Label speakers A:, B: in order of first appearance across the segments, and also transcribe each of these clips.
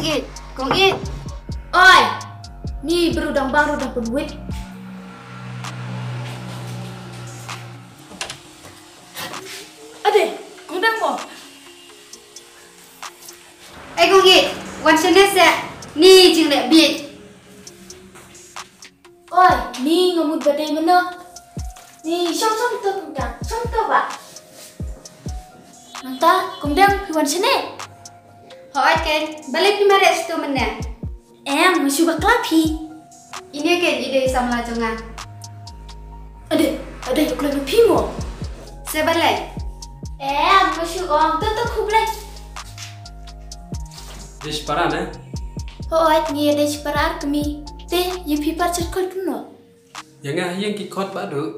A: Kong It. Oi, ni berudang baru dah penuit. Ade, kong dang mo.
B: Kong It, wan sana sa ni jing le bit.
A: Oi, ni ngamut badai mana? Ni som tu kong dang, som tu ba? Nanta, kong dang wan sana.
B: Hoat kan, balik ni mari stu mana?
A: Masih bakal pi.
B: Ini kan ide samla jonga.
A: Ada yang keluar pi mo.
B: Sebalai.
A: Masih orang tu kublai.
C: Dish para na?
A: Hoat ni ada separar kami. Te, you pipar cerkol kuno.
C: Yang yang kikot badu.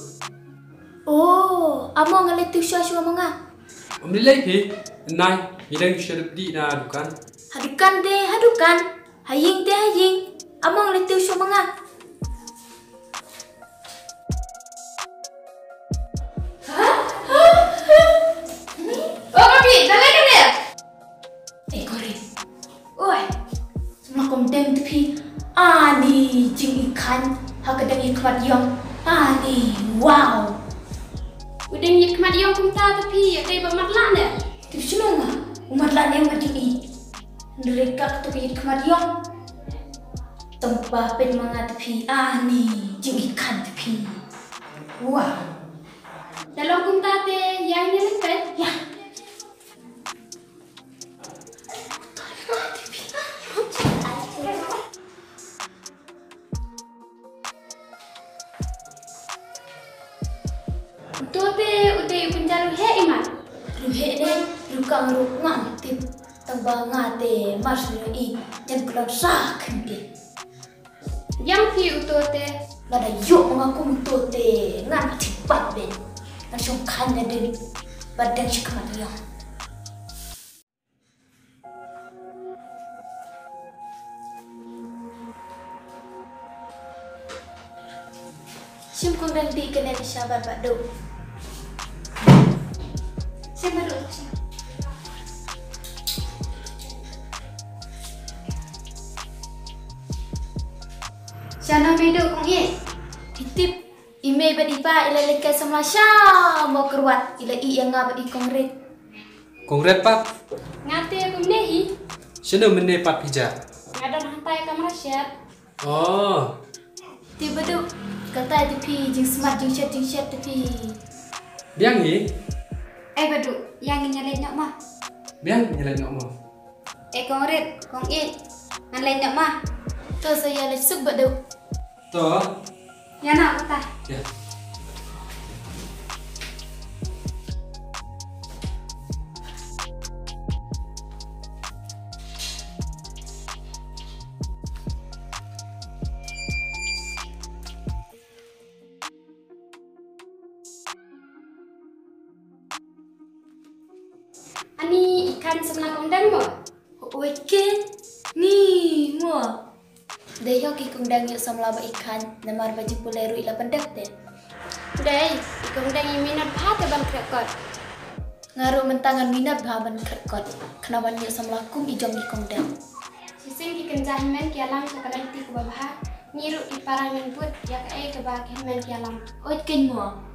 A: Oh, amo ngalet tu syah manga.
C: Nilai pi, nai, hidang syarab di na dukan.
A: Hadukan deh, hadukan. Haying deh haying. Amo ngalet tu syah manga.
B: Oh, kami, dalai kan dia?
A: Korin. Oi, semua komdeng tepi. Ni jing ikan. Hakadang ikmat yang. Ni, wow.
B: Udah nyikmat yang kumta tapi ada bermat lana.
A: Tapi senang ah, umat lain yang mati ni. Mereka tu ikmat yang. Tempat pen manga tepi. Ni jing ikan tepi. Wow.
B: Dalam kumta te yang ni lekat.
A: Ya.
B: Udah penjaru he iman.
A: Ruhe ne rukang rukang tip tambah ngate mas ni yang kelar sah kendi.
B: Yang pi utote.
A: Lada yuk mengaku untuk te ngan cepat ben. Langsung kan ada badan cikamat yang. Simkong dan di kena sabar badu.
B: Saya baru. Sana medo Kong It.
A: Titip email badipa ila lekai sama syah mau keruat ila yang ngabadi kongret.
C: Kongret pak,
B: Ngate aku nehi.
C: sino mene pak hija.
B: Ngada hantai kamera share.
C: Oh,
A: Tiba tu kata tepi jing smart jing chat tepi.
C: biang ni,
B: Badu, yang nyalain nak mah.
C: biang nyalain nak mau.
B: Kong Rit, Kong It. Nyalain nak mah.
A: Tu saya lesuk badu.
C: Toh,
B: Ya nak kata.
C: ya.
B: Ani ikan sebelah kondang mo.
A: Weekend ni mua. Deyo ki kundang yuk samla ba ikan namar baju puleru ila pendak de.
B: Dai, kondang yang minat bhat ban krekot.
A: Ngaru mentangan minat bahan kerkot. Kenawan yuk samla kum ijong ki kundang.
B: Sising ki kenjah men ki alam sakalan ti ku babha. Niru ki parang men put ya ke ba ki men ki alam.
A: Weekend mua.